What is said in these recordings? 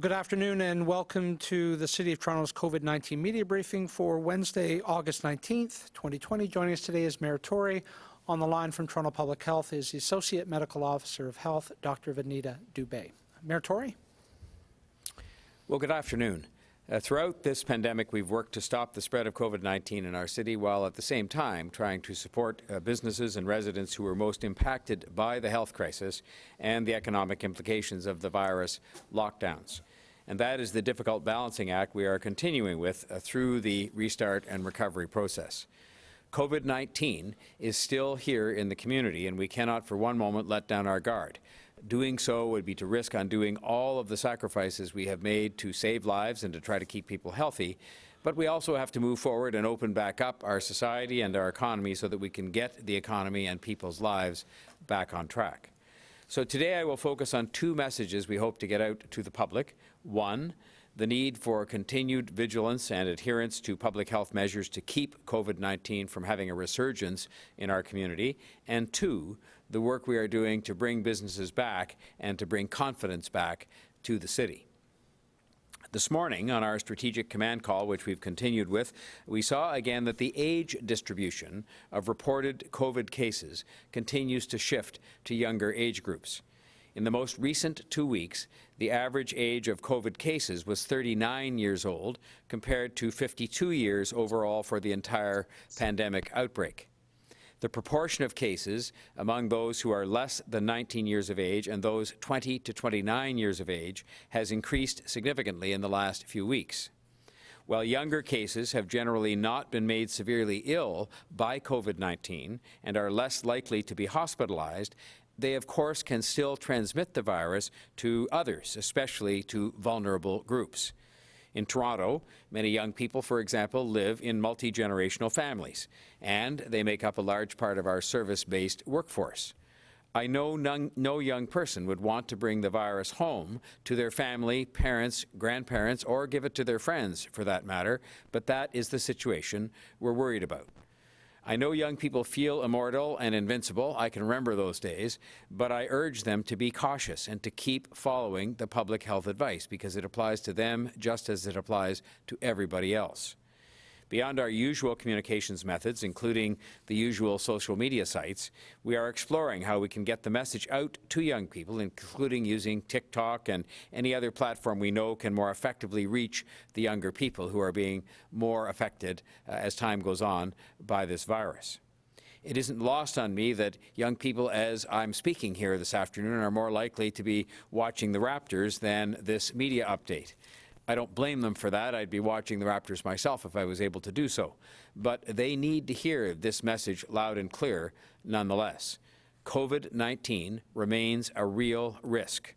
Well, good afternoon and welcome to the City of Toronto's COVID-19 media briefing for Wednesday, August 19th, 2020. Joining us today is Mayor Tory. On the line from Toronto Public Health is the Associate Medical Officer of Health, Dr. Vanita Dubé. Mayor Tory? Well, good afternoon. Throughout this pandemic, we've worked to stop the spread of COVID-19 in our city while at the same time trying to support businesses and residents who were most impacted by the health crisis and the economic implications of the virus lockdowns. And that is the difficult balancing act we are continuing with through the restart and recovery process. COVID-19 is still here in the community, and we cannot for one moment let down our guard. Doing so would be to risk undoing all of the sacrifices we have made to save lives and to try to keep people healthy, but we also have to move forward and open back up our society and our economy so that we can get the economy and people's lives back on track. So today I will focus on two messages we hope to get out to the public. One, the need for continued vigilance and adherence to public health measures to keep COVID-19 from having a resurgence in our community, and two, the work we are doing to bring businesses back and to bring confidence back to the city. This morning, on our strategic command call, which we've continued with, we saw again that the age distribution of reported COVID cases continues to shift to younger age groups. In the most recent 2 weeks, the average age of COVID cases was 39 years old, compared to 52 years overall for the entire pandemic outbreak. The proportion of cases among those who are less than 19 years of age and those 20 to 29 years of age has increased significantly in the last few weeks. While younger cases have generally not been made severely ill by COVID-19 and are less likely to be hospitalized, they of course can still transmit the virus to others, especially to vulnerable groups. In Toronto, many young people, for example, live in multi-generational families, and they make up a large part of our service-based workforce. I know no young person would want to bring the virus home to their family, parents, grandparents, or give it to their friends, for that matter, but that is the situation we're worried about. I know young people feel immortal and invincible. I can remember those days, but I urge them to be cautious and to keep following the public health advice because it applies to them just as it applies to everybody else. Beyond our usual communications methods, including the usual social media sites, we are exploring how we can get the message out to young people, including using TikTok and any other platform we know can more effectively reach the younger people who are being more affected as time goes on by this virus. It isn't lost on me that young people, as I'm speaking here this afternoon, are more likely to be watching the Raptors than this media update. I don't blame them for that. I'd be watching the Raptors myself if I was able to do so. But they need to hear this message loud and clear nonetheless. COVID-19 remains a real risk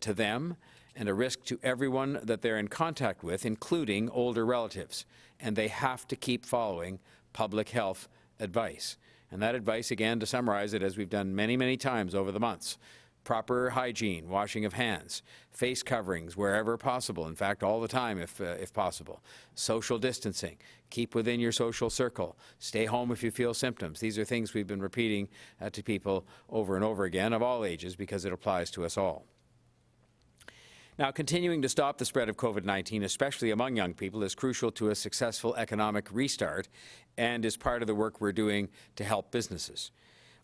to them and a risk to everyone that they're in contact with, including older relatives. And they have to keep following public health advice. And that advice, again, to summarize it, as we've done many, many times over the months: proper hygiene, washing of hands, face coverings wherever possible, in fact all the time if possible, social distancing, keep within your social circle, stay home if you feel symptoms. These are things we've been repeating to people over and over again of all ages because it applies to us all. Now, continuing to stop the spread of COVID-19, especially among young people, is crucial to a successful economic restart and is part of the work we're doing to help businesses.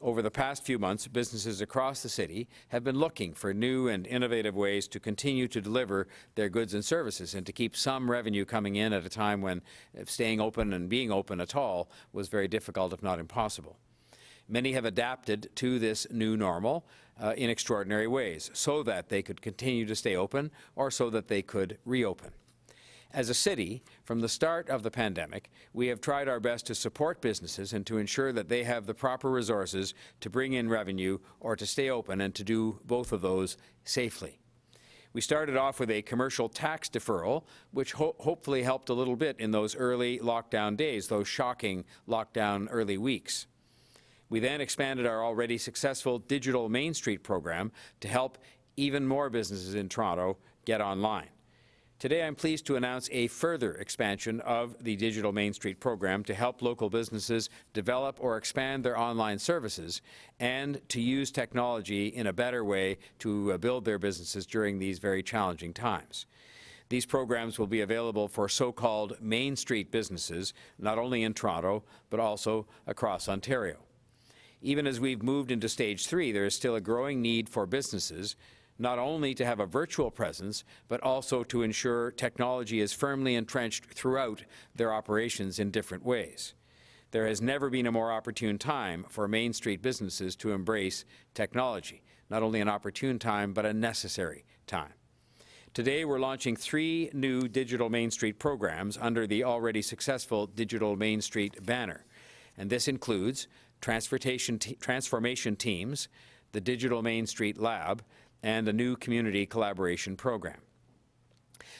Over the past few months, businesses across the city have been looking for new and innovative ways to continue to deliver their goods and services and to keep some revenue coming in at a time when staying open and being open at all was very difficult, if not impossible. Many have adapted to this new normal in extraordinary ways so that they could continue to stay open or so that they could reopen. As a city, from the start of the pandemic, we have tried our best to support businesses and to ensure that they have the proper resources to bring in revenue or to stay open and to do both of those safely. We started off with a commercial tax deferral, which hopefully helped a little bit in those early lockdown days, those shocking lockdown early weeks. We then expanded our already successful digital Main Street program to help even more businesses in Toronto get online. Today, I'm pleased to announce a further expansion of the Digital Main Street program to help local businesses develop or expand their online services and to use technology in a better way to build their businesses during these very challenging times. These programs will be available for so-called Main Street businesses, not only in Toronto, but also across Ontario. Even as we've moved into Stage 3, there is still a growing need for businesses not only to have a virtual presence, but also to ensure technology is firmly entrenched throughout their operations in different ways. There has never been a more opportune time for Main Street businesses to embrace technology. Not only an opportune time, but a necessary time. Today, we're launching 3 new Digital Main Street programs under the already successful Digital Main Street banner. And this includes transformation teams, the Digital Main Street Lab, and a new community collaboration program.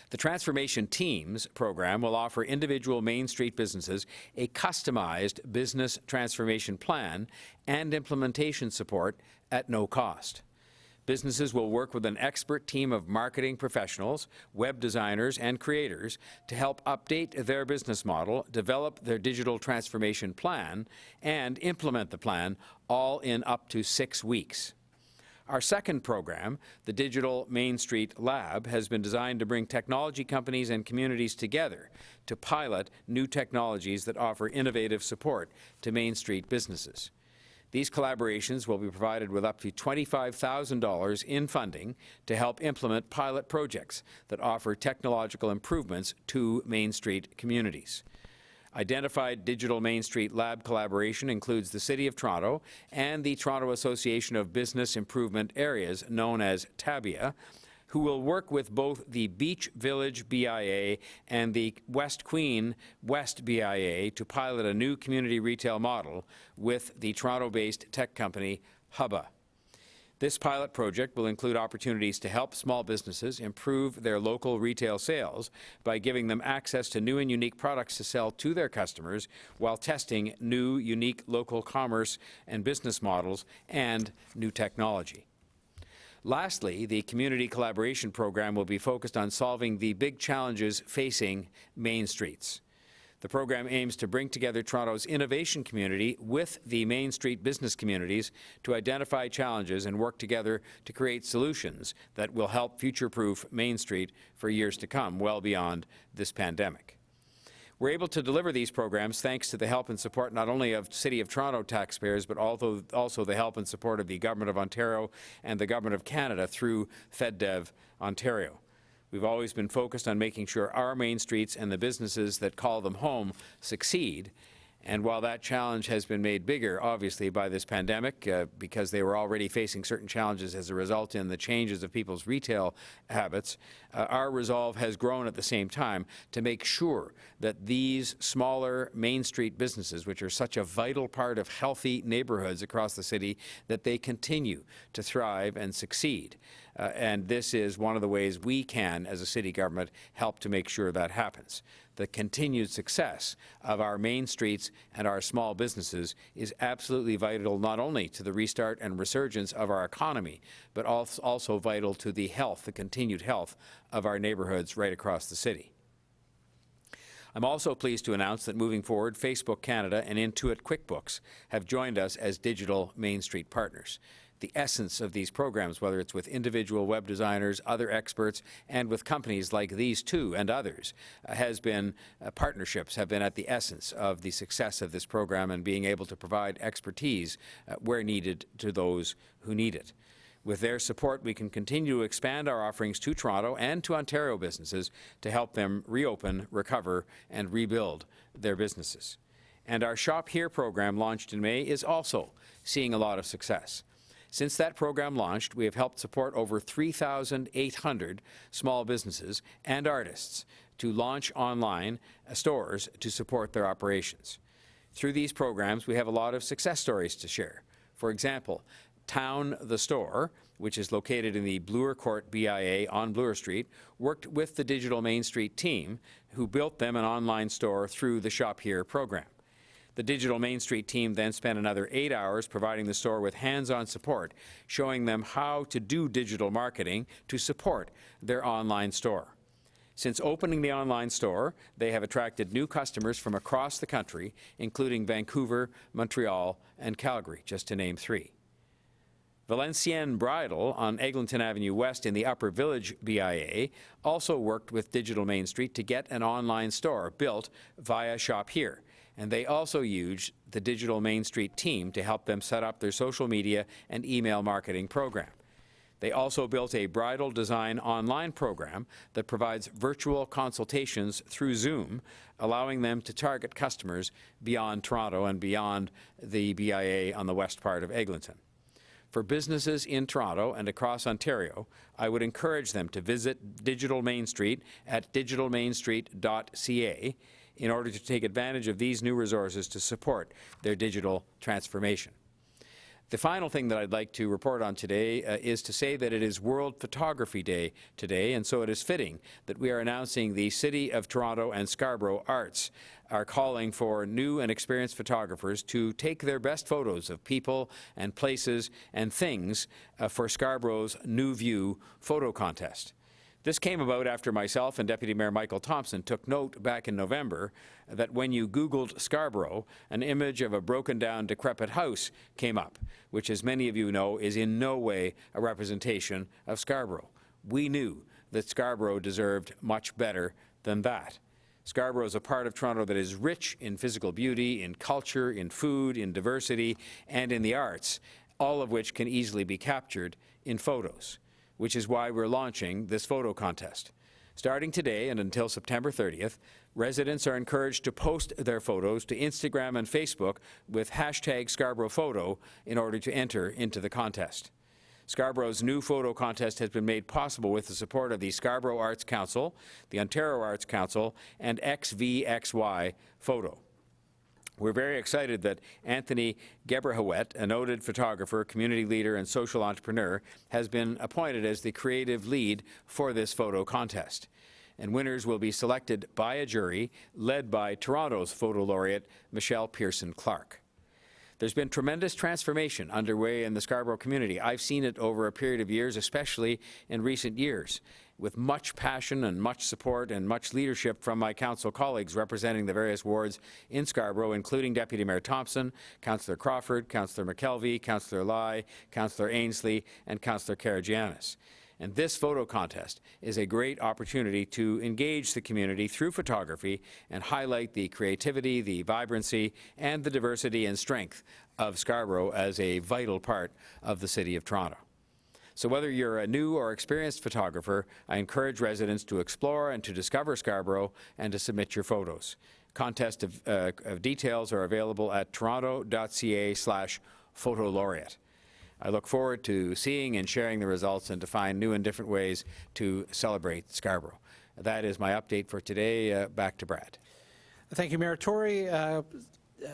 The Transformation Teams program will offer individual Main Street businesses a customized business transformation plan and implementation support at no cost. Businesses will work with an expert team of marketing professionals, web designers, and creators to help update their business model, develop their digital transformation plan, and implement the plan, all in up to 6 weeks. Our second program, the Digital Main Street Lab, has been designed to bring technology companies and communities together to pilot new technologies that offer innovative support to Main Street businesses. These collaborations will be provided with up to $25,000 in funding to help implement pilot projects that offer technological improvements to Main Street communities. Identified Digital Main Street Lab collaboration includes the City of Toronto and the Toronto Association of Business Improvement Areas, known as TABIA, who will work with both the Beach Village BIA and the West Queen West BIA to pilot a new community retail model with the Toronto-based tech company Hubba. This pilot project will include opportunities to help small businesses improve their local retail sales by giving them access to new and unique products to sell to their customers while testing new, unique local commerce and business models and new technology. Lastly, the Community Collaboration Program will be focused on solving the big challenges facing Main Streets. The program aims to bring together Toronto's innovation community with the Main Street business communities to identify challenges and work together to create solutions that will help future-proof Main Street for years to come, well beyond this pandemic. We're able to deliver these programs thanks to the help and support not only of City of Toronto taxpayers, but also the help and support of the Government of Ontario and the Government of Canada through FedDev Ontario. We've always been focused on making sure our Main Streets and the businesses that call them home succeed. And while that challenge has been made bigger, obviously, by this pandemic, because they were already facing certain challenges as a result in the changes of people's retail habits, our resolve has grown at the same time to make sure that these smaller Main Street businesses, which are such a vital part of healthy neighborhoods across the city, that they continue to thrive and succeed. And this is one of the ways we can, as a city government, help to make sure that happens. The continued success of our Main Streets and our small businesses is absolutely vital not only to the restart and resurgence of our economy, but also vital to the health, the continued health of our neighborhoods right across the city. I'm also pleased to announce that moving forward, Facebook Canada and Intuit QuickBooks have joined us as digital Main Street partners. The essence of these programs, whether it's with individual web designers, other experts, and with companies like these two and others, has been partnerships have been at the essence of the success of this program and being able to provide expertise where needed to those who need it. With their support, we can continue to expand our offerings to Toronto and to Ontario businesses to help them reopen, recover, and rebuild their businesses. And our Shop Here program, launched in May, is also seeing a lot of success. Since that program launched, we have helped support over 3,800 small businesses and artists to launch online stores to support their operations. Through these programs, we have a lot of success stories to share. For example, Town the Store, which is located in the Bloor Court BIA on Bloor Street, worked with the Digital Main Street team, who built them an online store through the Shop Here program. The Digital Main Street team then spent another 8 hours providing the store with hands-on support, showing them how to do digital marketing to support their online store. Since opening the online store, they have attracted new customers from across the country, including Vancouver, Montreal, and Calgary, just to name 3. Valenciennes Bridal on Eglinton Avenue West in the Upper Village BIA also worked with Digital Main Street to get an online store built via Shop Here, and they also used the Digital Main Street team to help them set up their social media and email marketing program. They also built a bridal design online program that provides virtual consultations through Zoom, allowing them to target customers beyond Toronto and beyond the BIA on the west part of Eglinton. For businesses in Toronto and across Ontario, I would encourage them to visit Digital Main Street at digitalmainstreet.ca in order to take advantage of these new resources to support their digital transformation. The final thing that I'd like to report on today is to say that it is World Photography Day today, and so it is fitting that we are announcing the City of Toronto and Scarborough Arts are calling for new and experienced photographers to take their best photos of people and places and things for Scarborough's New View photo contest. This came about after myself and Deputy Mayor Michael Thompson took note back in November that when you Googled Scarborough, an image of a broken-down, decrepit house came up, which, as many of you know, is in no way a representation of Scarborough. We knew that Scarborough deserved much better than that. Scarborough is a part of Toronto that is rich in physical beauty, in culture, in food, in diversity, and in the arts, all of which can easily be captured in photos, which is why we're launching this photo contest. Starting today and until September 30th, residents are encouraged to post their photos to Instagram and Facebook with hashtag Scarborough Photo in order to enter into the contest. Scarborough's new photo contest has been made possible with the support of the Scarborough Arts Council, the Ontario Arts Council, and XVXY Photo. We're very excited that Anthony Gebrahawet, a noted photographer, community leader, and social entrepreneur, has been appointed as the creative lead for this photo contest. And winners will be selected by a jury led by Toronto's photo laureate, Michelle Pearson-Clark. There's been tremendous transformation underway in the Scarborough community. I've seen it over a period of years, especially in recent years, with much passion and much support and much leadership from my council colleagues representing the various wards in Scarborough, including Deputy Mayor Thompson, Councillor Crawford, Councillor McKelvey, Councillor Lai, Councillor Ainsley, and Councillor Karagianis. And this photo contest is a great opportunity to engage the community through photography and highlight the creativity, the vibrancy, and the diversity and strength of Scarborough as a vital part of the City of Toronto. So whether you're a new or experienced photographer, I encourage residents to explore and to discover Scarborough and to submit your photos. Contest of details are available at toronto.ca/photolaureate. I look forward to seeing and sharing the results and to find new and different ways to celebrate Scarborough. That is my update for today. Back to Brad. Thank you, Mayor Tory.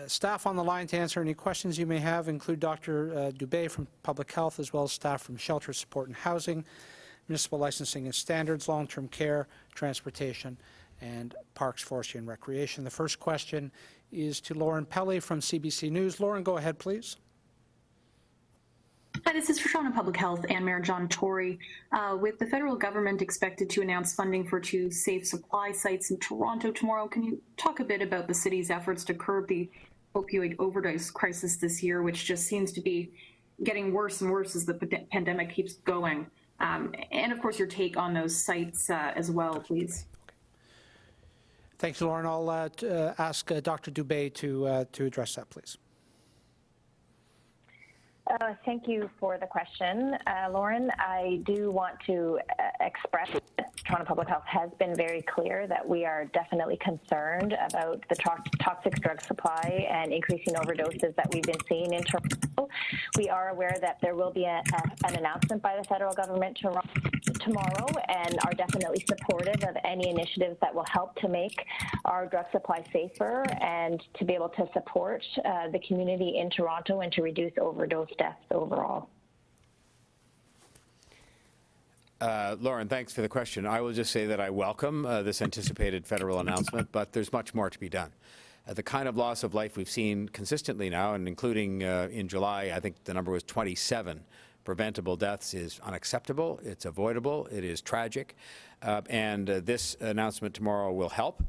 Staff on the line to answer any questions you may have include Dr. Dubé from Public Health, as well as staff from Shelter Support and Housing, Municipal Licensing and Standards, Long-Term Care, Transportation, and Parks, Forestry and Recreation. The first question is to Lauren Pelley from CBC News. Lauren, go ahead, please. Hi, this is for Toronto Public Health and Mayor John Tory. With the federal government expected to announce funding for 2 safe supply sites in Toronto tomorrow, can you talk a bit about the city's efforts to curb the opioid overdose crisis this year, which just seems to be getting worse and worse as the pandemic keeps going? And of course, your take on those sites as well, please. Thanks, Lauren. I'll ask Dr. Dubé to address that, please. Thank you for the question, Lauren. I do want to express that Toronto Public Health has been very clear that we are definitely concerned about the toxic drug supply and increasing overdoses that we've been seeing in Toronto. We are aware that there will be an announcement by the federal government tomorrow and are definitely supportive of any initiatives that will help to make our drug supply safer and to be able to support the community in Toronto and to reduce overdose deaths overall. Lauren, thanks for the question. I will just say that I welcome this anticipated federal announcement, but there's much more to be done. The kind of loss of life we've seen consistently now, and including in July, I think the number was 27 preventable deaths is unacceptable, it's avoidable, it is tragic, and this announcement tomorrow will help,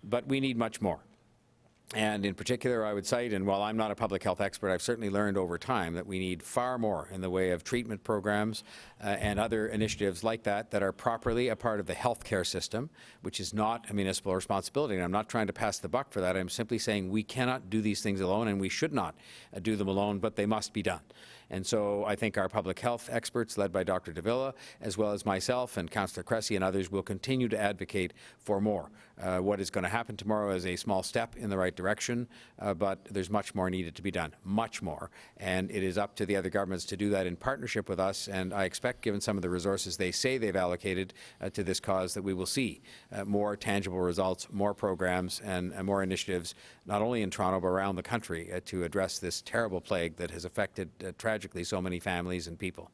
but we need much more. And in particular, I would cite, and while I'm not a public health expert, I've certainly learned over time that we need far more in the way of treatment programs and other initiatives like that that are properly a part of the healthcare system, which is not a municipal responsibility. And I'm not trying to pass the buck for that. I'm simply saying we cannot do these things alone, and we should not do them alone, but they must be done. And so I think our public health experts, led by Dr. Davila, as well as myself and Councillor Cressy and others, will continue to advocate for more. What is going to happen tomorrow is a small step in the right direction, but there's much more needed to be done, much more. And it is up to the other governments to do that in partnership with us. And I expect, given some of the resources they say they've allocated to this cause, that we will see more tangible results, more programs, and more initiatives, not only in Toronto, but around the country to address this terrible plague that has affected tragically so many families and people.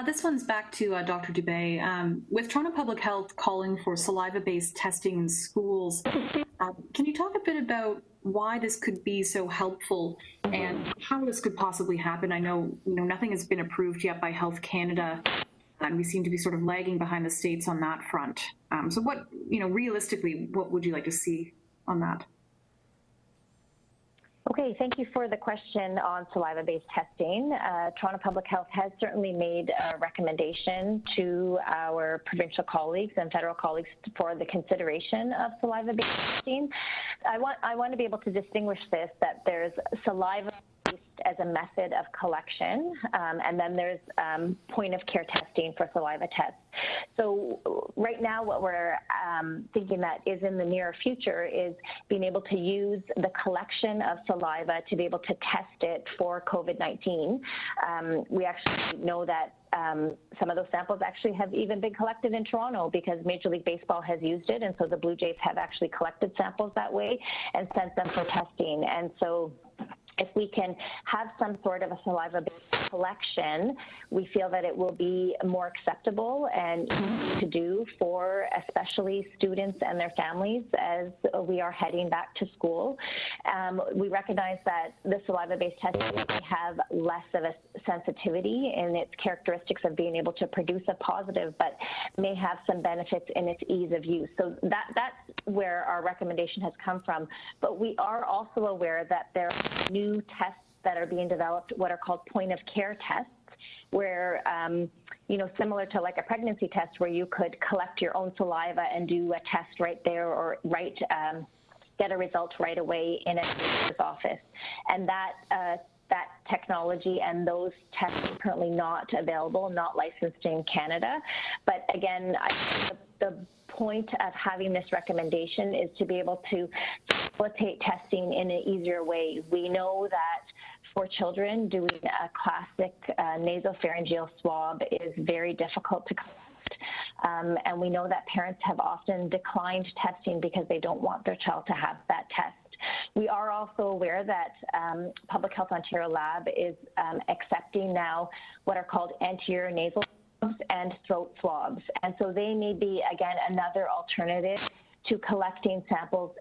This one's back to Dr. Dubé. With Toronto Public Health calling for saliva-based testing in schools, can you talk a bit about why this could be so helpful and how this could possibly happen? I know, nothing has been approved yet by Health Canada, and we seem to be sort of lagging behind the states on that front. So what, realistically, what would you like to see on that? Okay, thank you for the question on saliva-based testing. Toronto Public Health has certainly made a recommendation to our provincial colleagues and federal colleagues for the consideration of saliva-based testing. I want to be able to distinguish this, that there's saliva as a method of collection, and then there's point-of-care testing for saliva tests. So right now what we're thinking that is in the near future is being able to use the collection of saliva to be able to test it for COVID-19. We actually know that some of those samples actually have even been collected in Toronto because Major League Baseball has used it, and so the Blue Jays have actually collected samples that way and sent them for testing. And so if we can have some sort of a saliva-based collection, we feel that it will be more acceptable and easy to do for especially students and their families as we are heading back to school. We recognize that the saliva-based testing may have less of a sensitivity in its characteristics of being able to produce a positive, but may have some benefits in its ease of use. So that's where our recommendation has come from. But we are also aware that there are new tests that are being developed, what are called point-of-care tests, where, similar to like a pregnancy test where you could collect your own saliva and do a test right there or get a result right away in a doctor's office. And that technology and those tests are currently not available, not licensed in Canada. But again, I think the point of having this recommendation is to be able to facilitate testing in an easier way. We know that for children, doing a classic nasopharyngeal swab is very difficult to collect. And we know that parents have often declined testing because they don't want their child to have that test. We are also aware that Public Health Ontario Lab is accepting now what are called anterior nasal swabs and throat swabs. And so they may be, again, another alternative to collecting samples.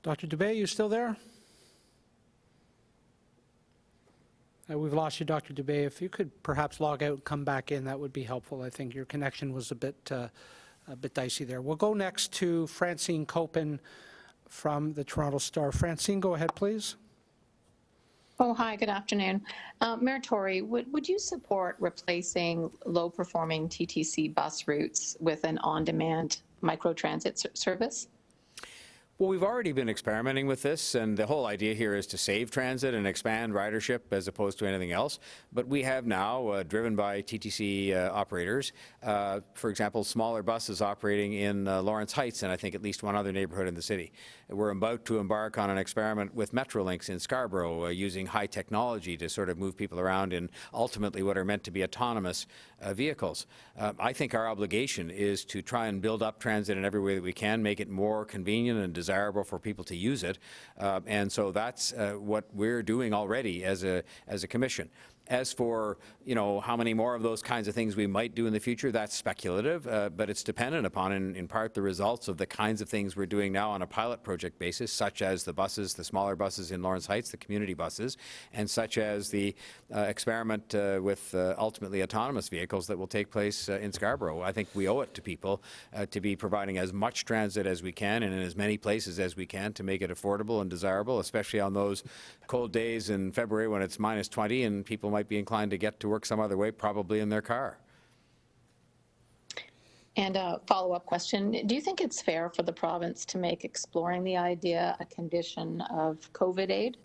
Dr. Dubé, you still there? We've lost you, Dr. Dubé. If you could perhaps log out and come back in, that would be helpful. I think your connection was a bit dicey there. We'll go next to Francine Copin from the Toronto Star. Francine, go ahead, please. Oh, hi, good afternoon. Mayor Tory, would you support replacing low-performing TTC bus routes with an on-demand microtransit service? Well, we've already been experimenting with this, and the whole idea here is to save transit and expand ridership as opposed to anything else. But we have now, driven by TTC operators, for example, smaller buses operating in Lawrence Heights and I think at least one other neighborhood in the city. We're about to embark on an experiment with Metrolinx in Scarborough using high technology to sort of move people around in ultimately what are meant to be autonomous vehicles. I think our obligation is to try and build up transit in every way that we can, make it more convenient and desirable for people to use it, and so that's what we're doing already as a commission. As for, how many more of those kinds of things we might do in the future, that's speculative, but it's dependent upon, in part, the results of the kinds of things we're doing now on a pilot project basis, such as the buses, the smaller buses in Lawrence Heights, the community buses, and such as the experiment with ultimately autonomous vehicles that will take place in Scarborough. I think we owe it to people to be providing as much transit as we can and in as many places as we can to make it affordable and desirable, especially on those cold days in February when it's minus 20 and people might be inclined to get to work some other way, probably in their car. And a follow-up question, do you think it's fair for the province to make exploring the idea a condition of COVID aid?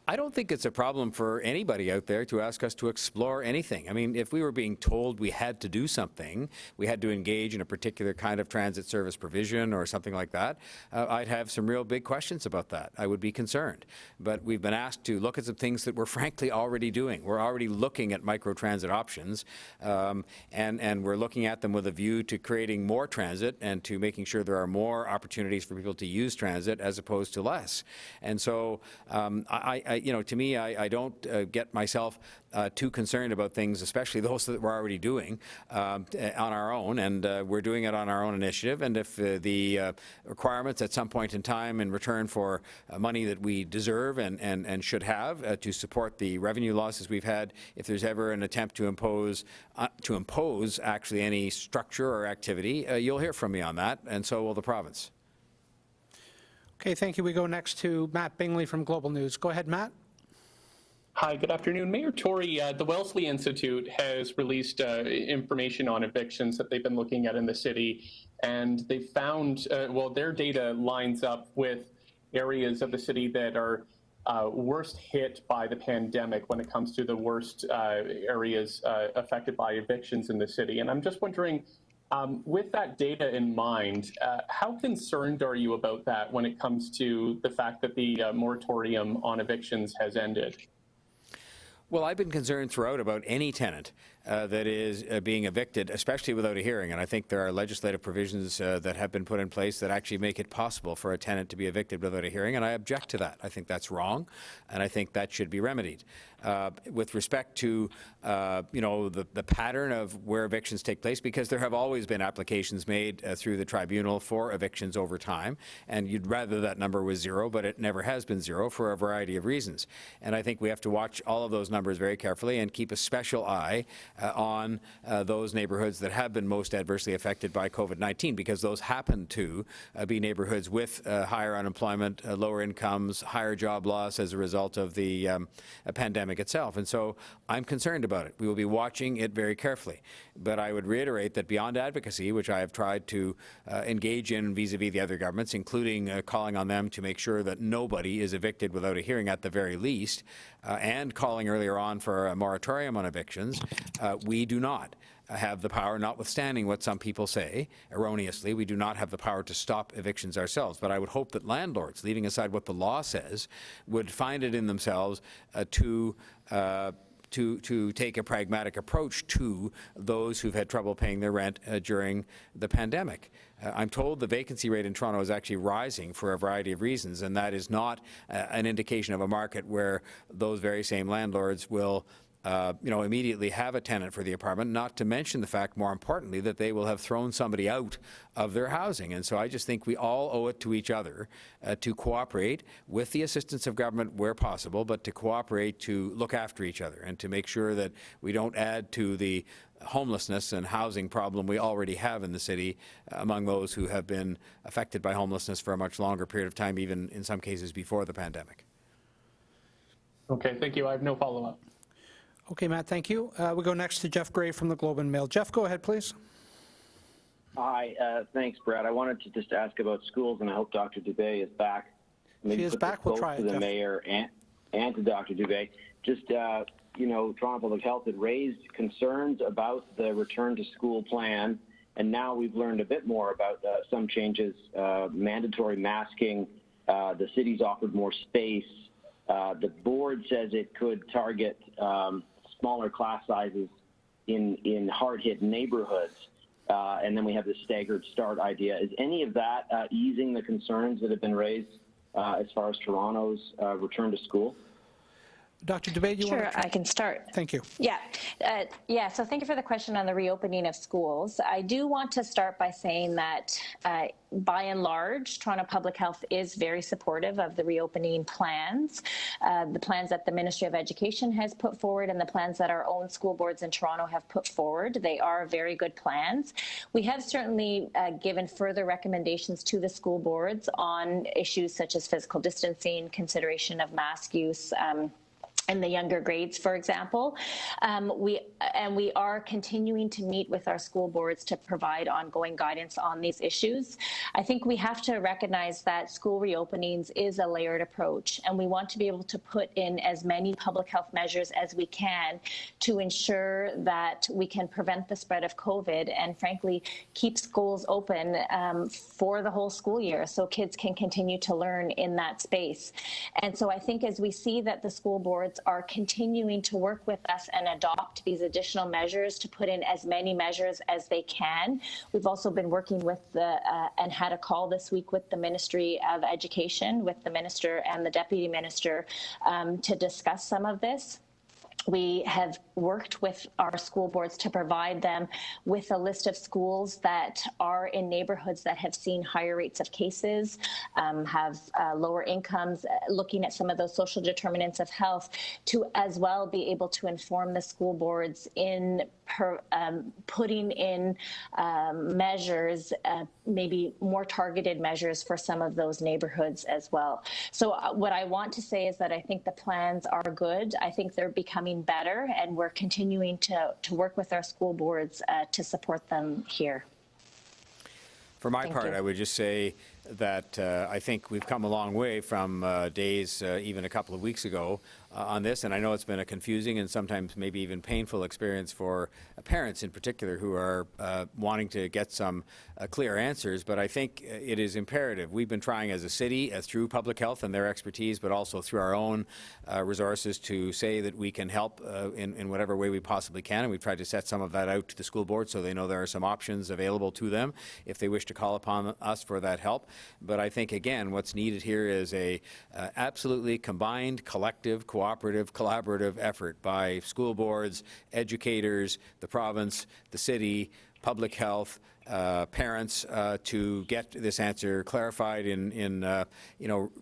I don't think it's a problem for anybody out there to ask us to explore anything. I mean, if we were being told we had to do something, we had to engage in a particular kind of transit service provision or something like that, I'd have some real big questions about that. I would be concerned. But we've been asked to look at some things that we're frankly already doing. We're already looking at microtransit options, and we're looking at them with a view to creating more transit and to making sure there are more opportunities for people to use transit as opposed to less. And so to me, I don't get myself too concerned about things, especially those that we're already doing on our own, and we're doing it on our own initiative. And if the requirements at some point in time in return for money that we deserve and should have to support the revenue losses we've had, if there's ever an attempt to impose actually any structure or activity, you'll hear from me on that, and so will the province. Okay, thank you. We go next to Matt Bingley from Global News. Go ahead, Matt. Hi, good afternoon. Mayor Tory, the Wellesley Institute has released information on evictions that they've been looking at in the city, and they found, their data lines up with areas of the city that are worst hit by the pandemic when it comes to the worst areas affected by evictions in the city. And I'm just wondering, with that data in mind, how concerned are you about that when it comes to the fact that the moratorium on evictions has ended? Well, I've been concerned throughout about any tenant that is being evicted, especially without a hearing. And I think there are legislative provisions that have been put in place that actually make it possible for a tenant to be evicted without a hearing, and I object to that. I think that's wrong, and I think that should be remedied. With respect to, the pattern of where evictions take place, because there have always been applications made through the tribunal for evictions over time, and you'd rather that number was zero, but it never has been zero for a variety of reasons. And I think we have to watch all of those numbers very carefully and keep a special eye on those neighbourhoods that have been most adversely affected by COVID-19, because those happen to be neighbourhoods with higher unemployment, lower incomes, higher job loss as a result of the pandemic itself. And so I'm concerned about it. We will be watching it very carefully. But I would reiterate that beyond advocacy, which I have tried to engage in vis-a-vis the other governments, including calling on them to make sure that nobody is evicted without a hearing at the very least, and calling earlier on for a moratorium on evictions, we do not have the power, notwithstanding what some people say erroneously, we do not have the power to stop evictions ourselves. But I would hope that landlords, leaving aside what the law says, would find it in themselves to take a pragmatic approach to those who've had trouble paying their rent during the pandemic. I'm told the vacancy rate in Toronto is actually rising for a variety of reasons, and that is not an indication of a market where those very same landlords will immediately have a tenant for the apartment, not to mention the fact, more importantly, that they will have thrown somebody out of their housing. And so I just think we all owe it to each other to cooperate with the assistance of government where possible, but to cooperate to look after each other and to make sure that we don't add to the homelessness and housing problem we already have in the city among those who have been affected by homelessness for a much longer period of time, even in some cases before the pandemic. Okay, thank you. I have no follow-up. Okay, Matt, thank you. We go next to Jeff Gray from the Globe and Mail. Jeff, go ahead, please. Hi, thanks, Brad. I wanted to just ask about schools, and I hope Dr. Dubé is back. She is back. We'll try it, to the Jeff. mayor and to Dr. Dubé. Just, Toronto Public Health had raised concerns about the return to school plan, and now we've learned a bit more about some changes, mandatory masking. The city's offered more space. The board says it could target smaller class sizes in hard-hit neighborhoods. And then we have the staggered start idea. Is any of that easing the concerns that have been raised as far as Toronto's return to school? Dr. Dubé, do you want to? Sure, I can start. Thank you. Yeah, so thank you for the question on the reopening of schools. I do want to start by saying that by and large, Toronto Public Health is very supportive of the reopening plans, the plans that the Ministry of Education has put forward and the plans that our own school boards in Toronto have put forward. They are very good plans. We have certainly given further recommendations to the school boards on issues such as physical distancing, consideration of mask use, in the younger grades, for example. We are continuing to meet with our school boards to provide ongoing guidance on these issues. I think we have to recognize that school reopenings is a layered approach, and we want to be able to put in as many public health measures as we can to ensure that we can prevent the spread of COVID and, frankly, keep schools open for the whole school year so kids can continue to learn in that space. And so I think as we see that the school boards are continuing to work with us and adopt these additional measures to put in as many measures as they can. We've also been working with and had a call this week with the Ministry of Education, with the Minister and the Deputy Minister to discuss some of this. We have worked with our school boards to provide them with a list of schools that are in neighborhoods that have seen higher rates of cases, have lower incomes, looking at some of those social determinants of health, to as well be able to inform the school boards in putting in measures, maybe more targeted measures for some of those neighborhoods as well. So what I want to say is that I think the plans are good. I think they're becoming better, and we're continuing to work with our school boards to support them here. For my part, I would just say that I think we've come a long way from days even a couple of weeks ago on this, and I know it's been a confusing and sometimes maybe even painful experience for parents in particular who are wanting to get some clear answers, but I think it is imperative. We've been trying as a city through public health and their expertise, but also through our own resources to say that we can help in whatever way we possibly can, and we've tried to set some of that out to the school board so they know there are some options available to them if they wish to call upon us for that help. But I think, again, what's needed here is a absolutely combined, collective, cooperative, collaborative effort by school boards, educators, the province, the city, public health, parents to get this answer clarified in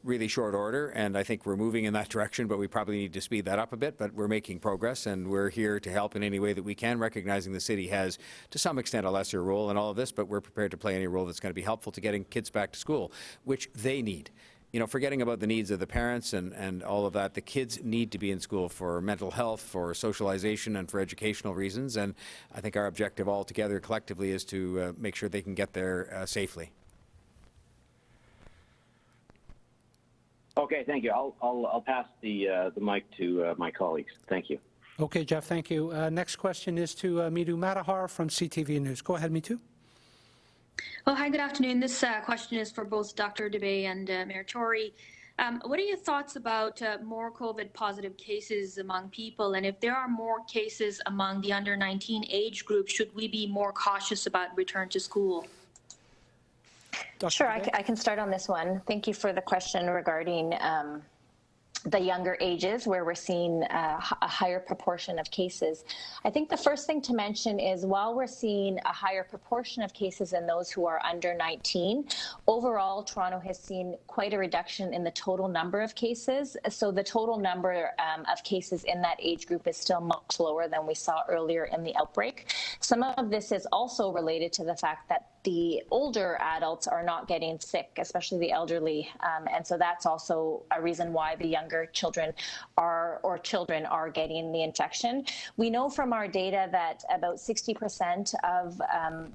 really short order. And I think we're moving in that direction, but we probably need to speed that up a bit. But we're making progress, and we're here to help in any way that we can, recognizing the city has, to some extent, a lesser role in all of this, but we're prepared to play any role that's going to be helpful to getting kids back to school, which they need. You know, forgetting about the needs of the parents and all of that, the kids need to be in school for mental health, for socialization, and for educational reasons. And I think our objective all together collectively is to make sure they can get there safely. Okay, thank you. I'll pass the mic to my colleagues. Thank you. Okay, Jeff, thank you. Next question is to Mitu Matahar from CTV News. Go ahead, Mitu. Well, hi, good afternoon. This question is for both Dr. Dubé and Mayor Tory. What are your thoughts about more COVID positive cases among people? And if there are more cases among the under 19 age group, should we be more cautious about return to school? Sure, I can start on this one. Thank you for the question regarding the younger ages where we're seeing a higher proportion of cases. I think the first thing to mention is while we're seeing a higher proportion of cases in those who are under 19, overall Toronto has seen quite a reduction in the total number of cases. So the total number of cases in that age group is still much lower than we saw earlier in the outbreak. Some of this is also related to the fact that the older adults are not getting sick, especially the elderly. And so that's also a reason why the younger children are getting the infection. We know from our data that about 60% of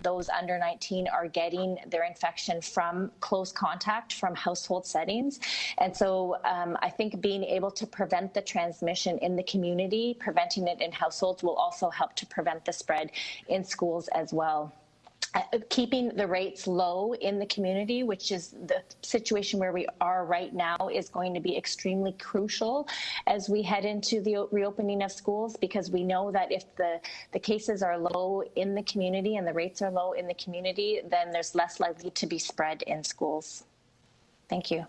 those under 19 are getting their infection from close contact, from household settings. And so I think being able to prevent the transmission in the community, preventing it in households, will also help to prevent the spread in schools as well. Keeping the rates low in the community, which is the situation where we are right now, is going to be extremely crucial as we head into the reopening of schools, because we know that if the cases are low in the community and the rates are low in the community, then there's less likely to be spread in schools. Thank you.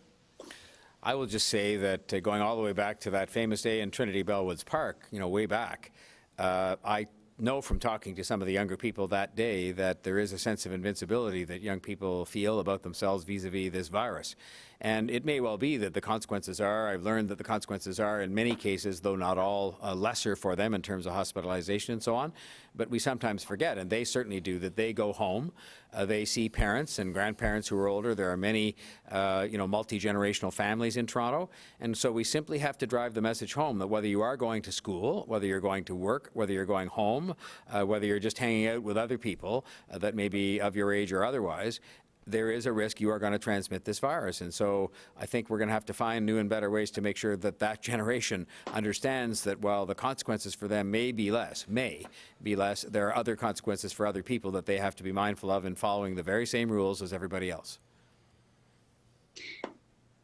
I will just say that going all the way back to that famous day in Trinity Bellwoods Park, way back, I know from talking to some of the younger people that day that there is a sense of invincibility that young people feel about themselves vis-a-vis this virus. And it may well be that the consequences are, I've learned that the consequences are in many cases, though not all, lesser for them in terms of hospitalization and so on. But we sometimes forget, and they certainly do, that they go home, they see parents and grandparents who are older. There are many, multi-generational families in Toronto. And so we simply have to drive the message home that whether you are going to school, whether you're going to work, whether you're going home, whether you're just hanging out with other people that may be of your age or otherwise, there is a risk you are going to transmit this virus. And so I think we're going to have to find new and better ways to make sure that that generation understands that while the consequences for them may be less, there are other consequences for other people that they have to be mindful of in following the very same rules as everybody else.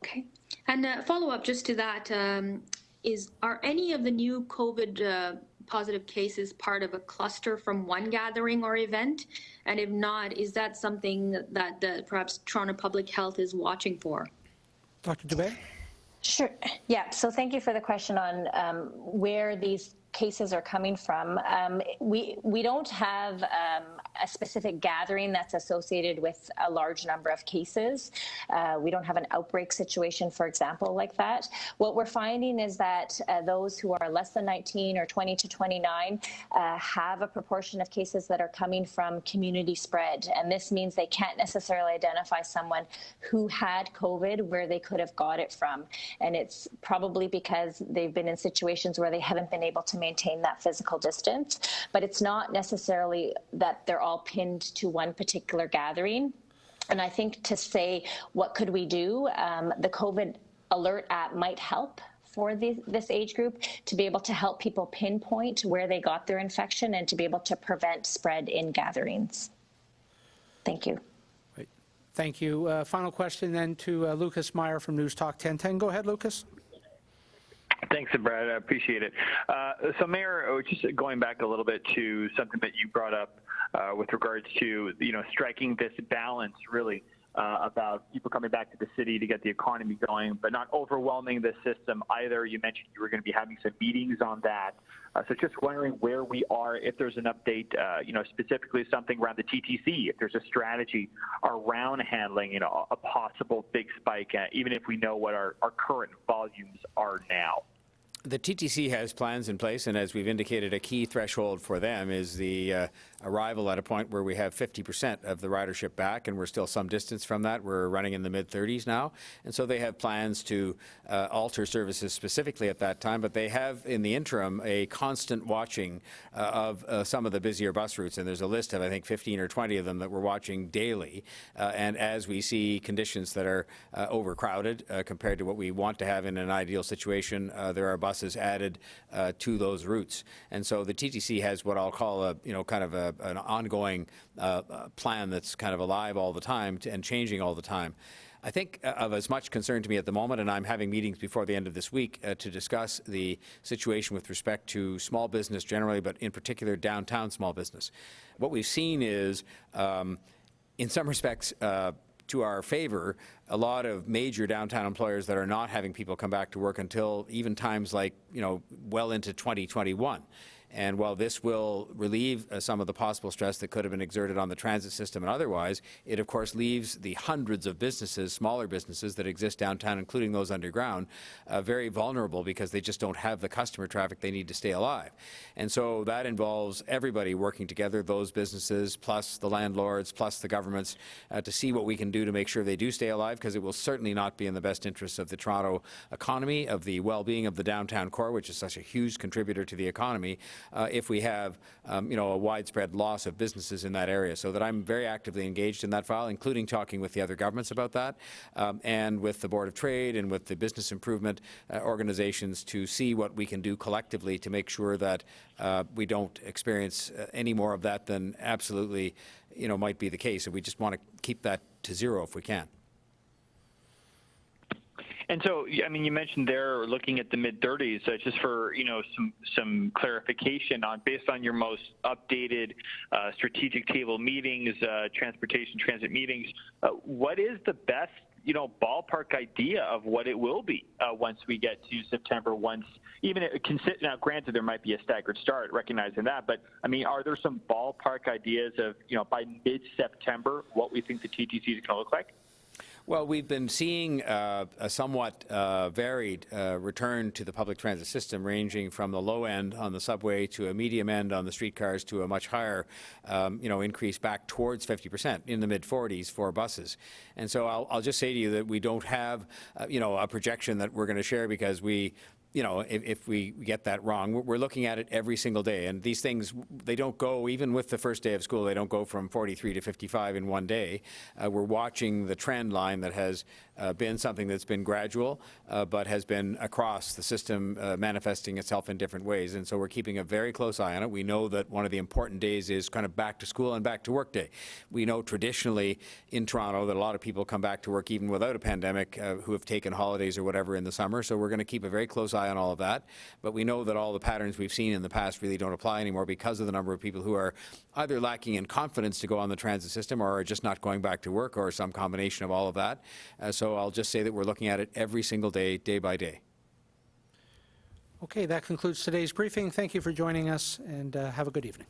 Okay. And follow-up just to that, are any of the new COVID positive cases part of a cluster from one gathering or event? And if not, is that something that perhaps Toronto Public Health is watching for? Dr. Dubé? Sure. Yeah. So thank you for the question on where these cases are coming from. We don't have a specific gathering that's associated with a large number of cases. We don't have an outbreak situation, for example, like that. What we're finding is that those who are less than 19 or 20 to 29 have a proportion of cases that are coming from community spread. And this means they can't necessarily identify someone who had COVID where they could have got it from. And it's probably because they've been in situations where they haven't been able to maintain that physical distance, but it's not necessarily that they're all pinned to one particular gathering. And I think to say, what could we do? The COVID Alert app might help for this age group to be able to help people pinpoint where they got their infection and to be able to prevent spread in gatherings. Thank you. Great. Thank you. Final question then to Lucas Meyer from News Talk 1010. Go ahead, Lucas. Thanks, Brad. I appreciate it. So, Mayor, just going back a little bit to something that you brought up with regards to, striking this balance, really, about people coming back to the city to get the economy going, but not overwhelming the system either. You mentioned you were going to be having some meetings on that. So just wondering where we are, if there's an update, specifically something around the TTC, if there's a strategy around handling, a possible big spike, even if we know what our current volumes are now. The TTC has plans in place, and as we've indicated, a key threshold for them is the arrival at a point where we have 50% of the ridership back, and we're still some distance from that. We're running in the mid-30s now, and so they have plans to alter services specifically at that time, but they have, in the interim, a constant watching of some of the busier bus routes, and there's a list of, I think, 15 or 20 of them that we're watching daily, and as we see conditions that are overcrowded compared to what we want to have in an ideal situation, there are buses added to those routes. And so the TTC has what I'll call an ongoing plan that's kind of alive all the time and changing all the time. I think of as much concern to me at the moment, and I'm having meetings before the end of this week to discuss the situation with respect to small business generally, but in particular downtown small business. What we've seen is, in some respects, to our favor, a lot of major downtown employers that are not having people come back to work until even times like, well into 2021. And while this will relieve some of the possible stress that could have been exerted on the transit system and otherwise, it of course leaves the hundreds of businesses, smaller businesses that exist downtown, including those underground, very vulnerable because they just don't have the customer traffic they need to stay alive. And so that involves everybody working together, those businesses, plus the landlords, plus the governments, to see what we can do to make sure they do stay alive, because it will certainly not be in the best interests of the Toronto economy, of the well-being of the downtown core, which is such a huge contributor to the economy, if we have, a widespread loss of businesses in that area. So that I'm very actively engaged in that file, including talking with the other governments about that, and with the Board of Trade and with the business improvement organizations to see what we can do collectively to make sure that we don't experience any more of that than absolutely, might be the case. And we just want to keep that to zero if we can. And so, I mean, you mentioned there looking at the mid-30s, just for, some clarification on, based on your most updated strategic table meetings, transit meetings, what is the best ballpark idea of what it will be once we get to September? Now, granted, there might be a staggered start, recognizing that, but I mean, are there some ballpark ideas of, by mid-September, what we think the TTC is going to look like? Well, we've been seeing a somewhat varied return to the public transit system, ranging from the low end on the subway to a medium end on the streetcars to a much higher, increase back towards 50%, in the mid-40s for buses. And so I'll just say to you that we don't have, a projection that we're going to share, because if we get that wrong, we're looking at it every single day. And these things, they don't go, even with the first day of school, they don't go from 43 to 55 in one day. We're watching the trend line that has been something that's been gradual, but has been across the system, manifesting itself in different ways. And so we're keeping a very close eye on it. We know that one of the important days is kind of back to school and back to work day. We know traditionally in Toronto that a lot of people come back to work even without a pandemic, who have taken holidays or whatever in the summer. So we're going to keep a very close eye on all of that. But we know that all the patterns we've seen in the past really don't apply anymore, because of the number of people who are either lacking in confidence to go on the transit system, or are just not going back to work, or some combination of all of that. So I'll just say that we're looking at it every single day, day by day. Okay, that concludes today's briefing. Thank you for joining us, and have a good evening.